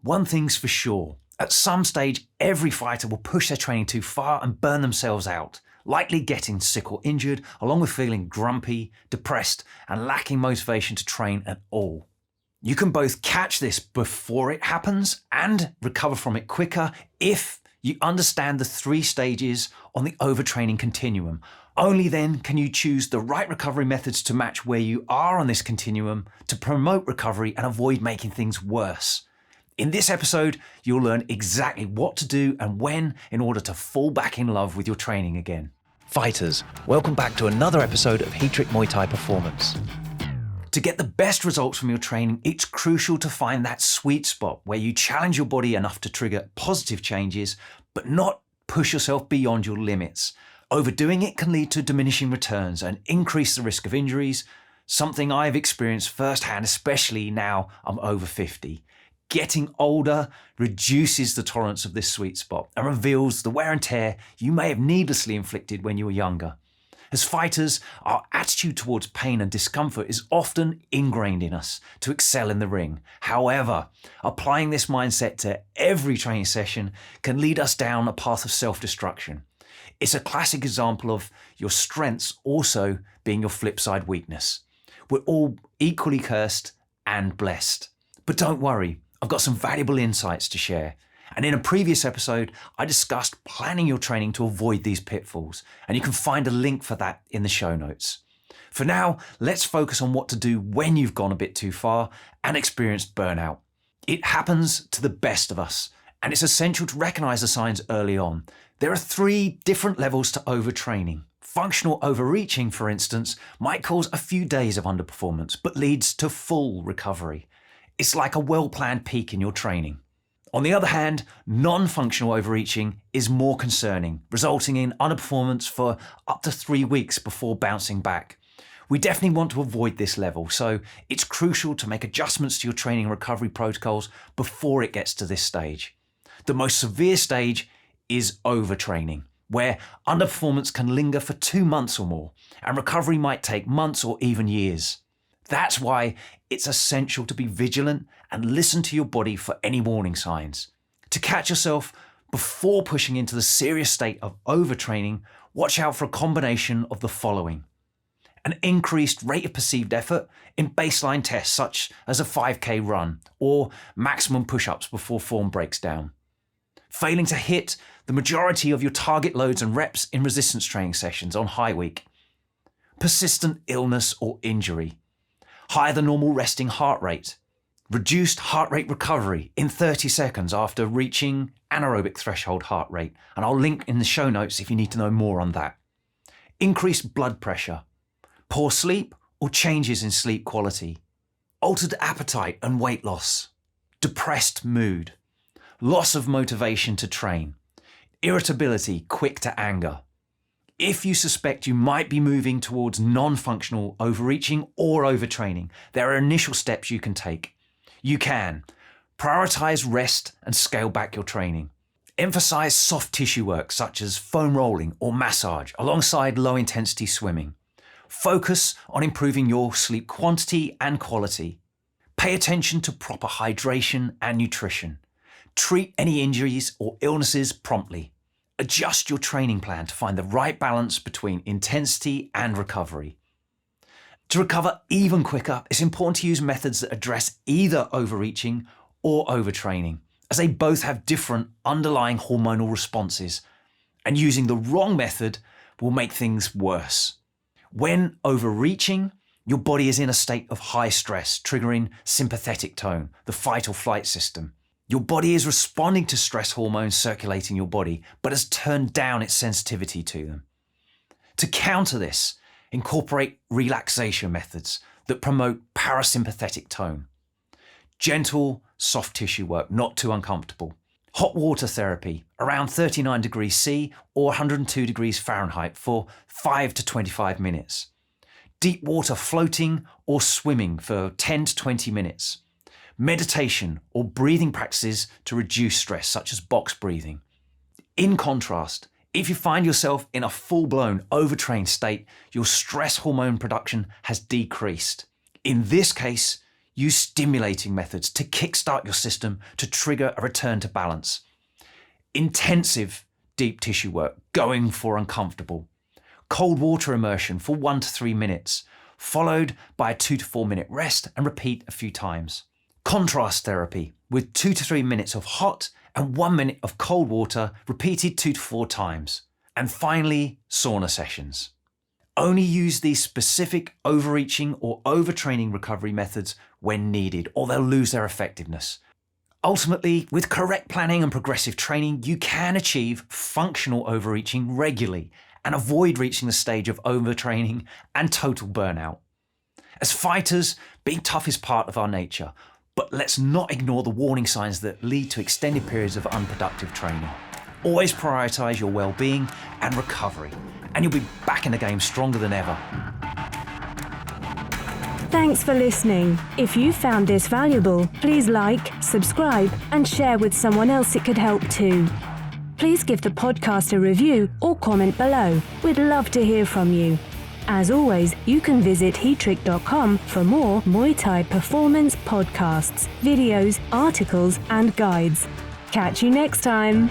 One thing's for sure, at some stage every fighter will push their training too far and burn themselves out, likely getting sick or injured, along with feeling grumpy, depressed and lacking motivation to train at all. You can both catch this before it happens and recover from it quicker if you understand the 3 stages on the overtraining continuum. Only then can you choose the right recovery methods to match where you are on this continuum to promote recovery and avoid making things worse. In this episode, you'll learn exactly what to do and when in order to fall back in love with your training again. Fighters, welcome back to another episode of Heatrick Muay Thai Performance. To get the best results from your training, it's crucial to find that sweet spot where you challenge your body enough to trigger positive changes, but not push yourself beyond your limits. Overdoing it can lead to diminishing returns and increase the risk of injuries, something I've experienced firsthand, especially now I'm over 50. Getting older reduces the tolerance of this sweet spot and reveals the wear and tear you may have needlessly inflicted when you were younger. As fighters, our attitude towards pain and discomfort is often ingrained in us to excel in the ring. However, applying this mindset to every training session can lead us down a path of self-destruction. It's a classic example of your strengths also being your flip side weakness. We're all equally cursed and blessed. But don't worry, I've got some valuable insights to share. And in a previous episode, I discussed planning your training to avoid these pitfalls, and you can find a link for that in the show notes. For now, let's focus on what to do when you've gone a bit too far and experienced burnout. It happens to the best of us, and it's essential to recognize the signs early on. There are 3 different levels to overtraining. Functional overreaching, for instance, might cause a few days of underperformance, but leads to full recovery. It's like a well-planned peak in your training. On the other hand, non-functional overreaching is more concerning, resulting in underperformance for up to 3 weeks before bouncing back. We definitely want to avoid this level, so it's crucial to make adjustments to your training and recovery protocols before it gets to this stage. The most severe stage is overtraining, where underperformance can linger for 2 months or more, and recovery might take months or even years. That's why it's essential to be vigilant and listen to your body for any warning signs. To catch yourself before pushing into the serious state of overtraining, watch out for a combination of the following. An increased rate of perceived effort in baseline tests such as a 5K run or maximum push-ups before form breaks down. Failing to hit the majority of your target loads and reps in resistance training sessions on high week. Persistent illness or injury. Higher than normal resting heart rate. Reduced heart rate recovery in 30 seconds after reaching anaerobic threshold heart rate. And I'll link in the show notes if you need to know more on that. Increased blood pressure. Poor sleep or changes in sleep quality. Altered appetite and weight loss. Depressed mood. Loss of motivation to train. Irritability, quick to anger. If you suspect you might be moving towards non-functional overreaching or overtraining, there are initial steps you can take. You can prioritize rest and scale back your training. Emphasize soft tissue work such as foam rolling or massage alongside low-intensity swimming. Focus on improving your sleep quantity and quality. Pay attention to proper hydration and nutrition. Treat any injuries or illnesses promptly. Adjust your training plan to find the right balance between intensity and recovery. To recover even quicker, it's important to use methods that address either overreaching or overtraining, as they both have different underlying hormonal responses, and using the wrong method will make things worse. When overreaching, your body is in a state of high stress, triggering sympathetic tone, the fight or flight system. Your body is responding to stress hormones circulating your body, but has turned down its sensitivity to them. To counter this, incorporate relaxation methods that promote parasympathetic tone. Gentle, soft tissue work, not too uncomfortable. Hot water therapy, around 39 degrees C or 102 degrees Fahrenheit for 5 to 25 minutes. Deep water floating or swimming for 10 to 20 minutes. Meditation or breathing practices to reduce stress, such as box breathing. In contrast, if you find yourself in a full-blown overtrained state, your stress hormone production has decreased. In this case, Use stimulating methods to kickstart your system to trigger a return to balance. Intensive deep tissue work, going for uncomfortable. Cold water immersion for 1 to 3 minutes, followed by a 2 to 4 minute rest and repeat a few times. Contrast therapy with 2 to 3 minutes of hot and 1 minute of cold water repeated 2 to 4 times. And finally, sauna sessions. Only use these specific overreaching or overtraining recovery methods when needed, or they'll lose their effectiveness. Ultimately, with correct planning and progressive training, you can achieve functional overreaching regularly and avoid reaching the stage of overtraining and total burnout. As fighters, being tough is part of our nature, but let's not ignore the warning signs that lead to extended periods of unproductive training. Always prioritise your well-being and recovery, and you'll be back in the game stronger than ever. Thanks for listening. If you found this valuable, please like, subscribe, and share with someone else it could help too. Please give the podcast a review or comment below. We'd love to hear from you. As always, you can visit Heatrick.com for more Muay Thai performance podcasts, videos, articles, and guides. Catch you next time.